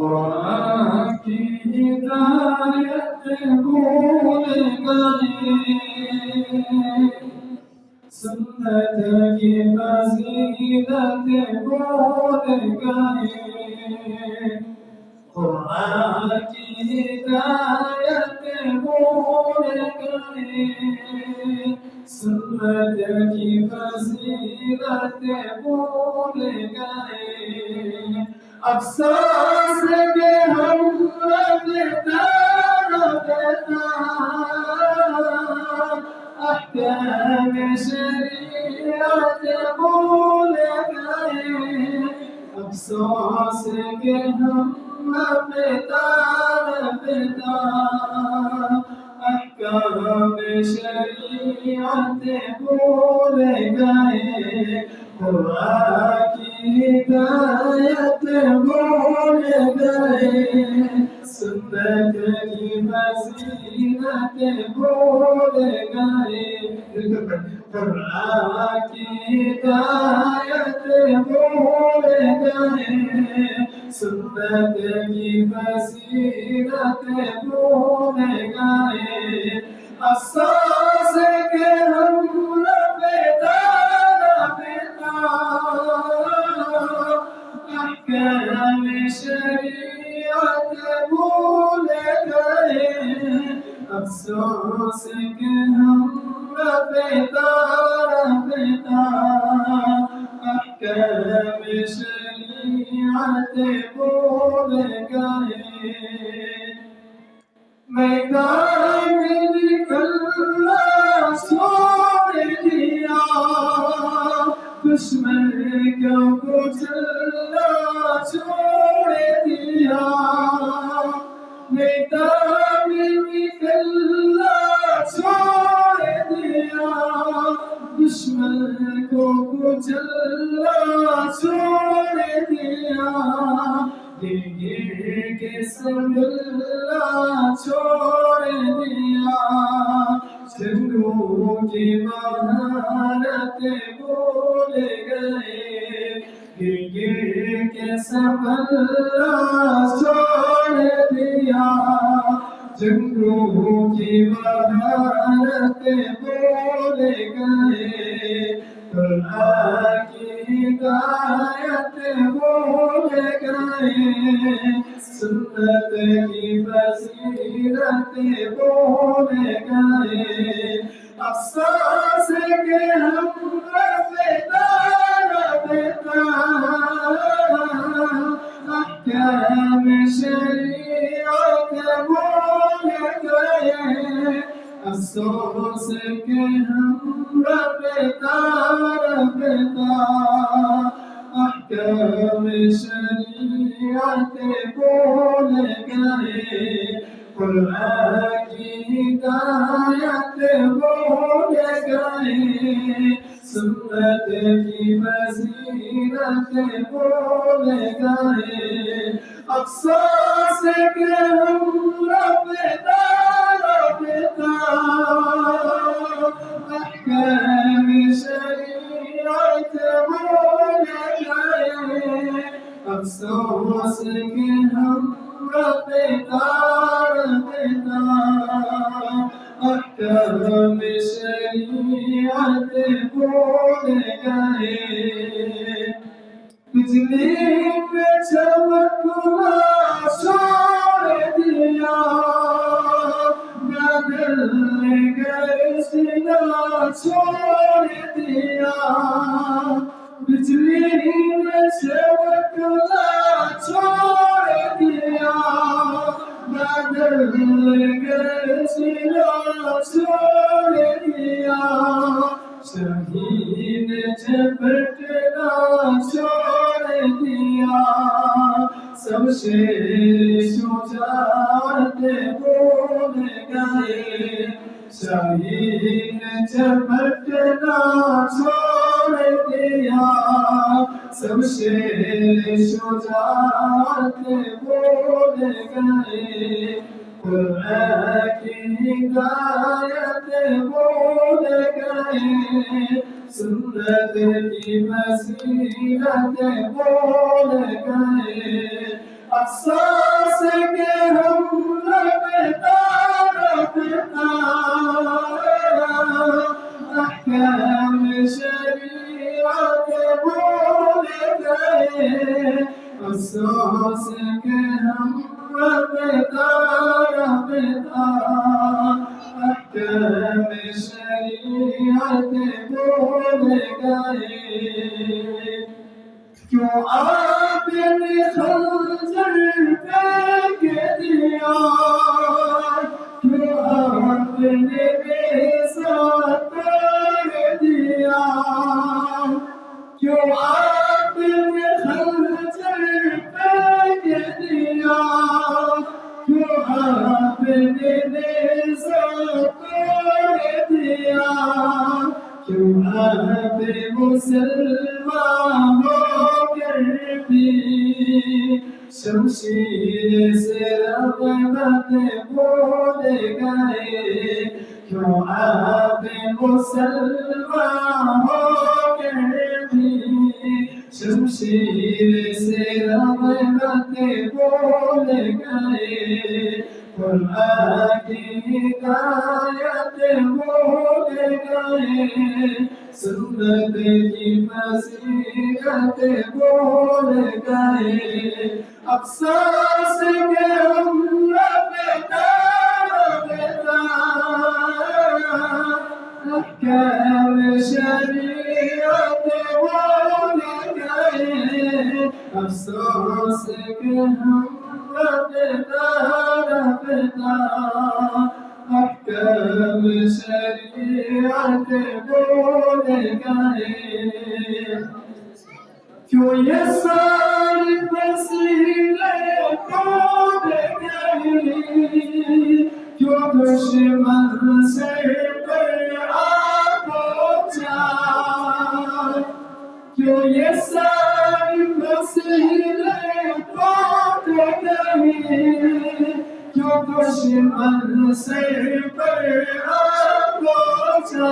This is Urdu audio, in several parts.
قرآن کی ہدایت بھول گئے، سنت کی فضیلت بھول گئے، قرآن کی ہدایت بھول گئے، سنت کی فضیلت بھول گئے، افسوس کہ ہم رفتہ احکام شریعت بھول گئے، افسوس کہ ہم رفتہ احکام شریعت بھول گئے، قرآن کی ہدایت بھول گئے، سنت کی فضیلت بھول گئے، قرآن کی ہدایت بھول گئے، سنت کی فضیلت بھول گئے، افسوس کہ ہم رفتہ احکام شریعت بھول گئے، افسوس کہ ہم رفتہ احکام شریعت بھول گئے، میدان نکلنا چھوڑ دیا، دشمن کو کچلنا چھوڑ دیا، میدان نکلنا چھوڑ دیا، دشمن کو کچلنا چھوڑ دیا، گر کے سنبھلنا چھوڑ دیا، جنگوں کی مہارت بھول گئے، گر کے سنبھلنا چھوڑ دیا، جنگوں کی مہارت بھول گئے، قرآن کی ہدایت بھول گئے، سنت کی فضیلت بھول گئے، افسوس کہ ہم رفتہ احکام شریعت بھول گئے، افسوس کہ ہم رفتہ احکام شریعت بھول گئے، قرآن کی ہدایت بھول گئے، سنت کی فضیلت بھول گئے، افسوس کہ ہم رفتہ احکام شریعت بھول گئے، افسوس کہ ہم رفتہ احکام شریعت بھول گئے، بجلی پہ چمکنا چھوڑ دیا، بادل نے گرجنا چھوڑ دیا، بجلی نے چمکنا چھوڑ دیا، بادل نے گرجنا چھوڑ دیا، شاہین جھپٹنا چھوڑ دیا، سب شیر شجاعت بھول گئے، شاہین جھپٹنا چھوڑ دیا، سب شیر شجاعت بھول گئے، قرآن کی ہدایت بھول گئے، سنت کی فضیلت بھول گئے، افسوس کے ہم رفتہ رفتہ احکام شریعت بھول گئے افسوس کے ہم رفتہ رفتہ احکام شریعت بھول گئے کیوں آپ نے خنجر پھینک دیا کیوں آپ نے نیزہ توڑ دیا کیوں آپ نے خنجر پھینک دیا کیوں آپ نے نیزہ توڑ دیا کیوں آپ مسلمان ہو کر بھی شمشیر سے رغبت بھول گئے کیوں آپ مسلمان ہو کر بھی شمشیر سے رغبت بھول گئے قرآن کی ہدایت بھول گئے سنت کی فضیلت بھول گئے افسوس کے ہم رفتہ رفتہ احکام شریعت بھول گئے افسوس کے ہم رفتہ رفتہ احکام شریعت بھول گئے کیوں یہ ساری فضیلیں ٹوٹ گئی کیوں دشمن سر پر آ پہنچا کیوں یہ ساری فضیلیں ٹوٹ گئی کیوں دشمن سر پر آ پہنچا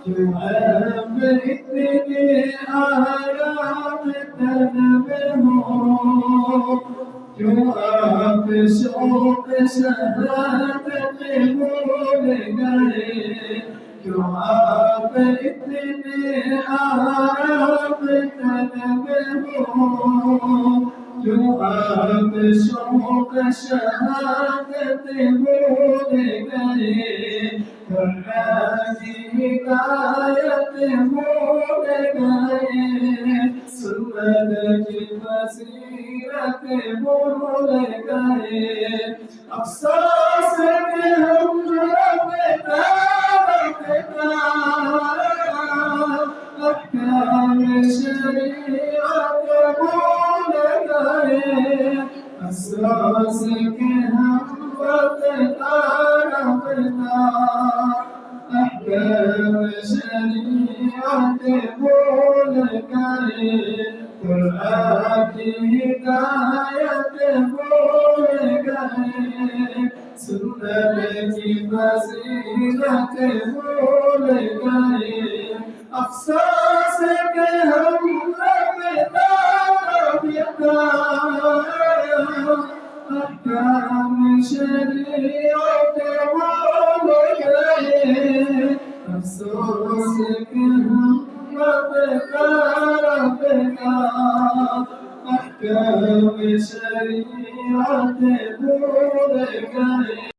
کیوں اب اتنے آرام طلب ہو کیوں آپ شوق شہادت بھول گئے کیوں آپ اتنے آرام طلب ہو کیوں آپ شوق شہادت بھول گئے قرآن کی ہدایت بھول گئے سنت کی فضیلت بھول گئے افسوس کہ ہم رفتہ رفتہ احکام شریعت بھول گئے افسوس کہ ہم رفتہ رفتہ احکام شریعت بھول گئے قرآن کی ہدایت بھول گئے سنت کی فضیلت بھول گئے افسوس کہ ہم رفتہ رفتہ احکام شریعت بھول گئے افسوس کہ ہم رفتہ رفتہ احکام شریعت بھول گئے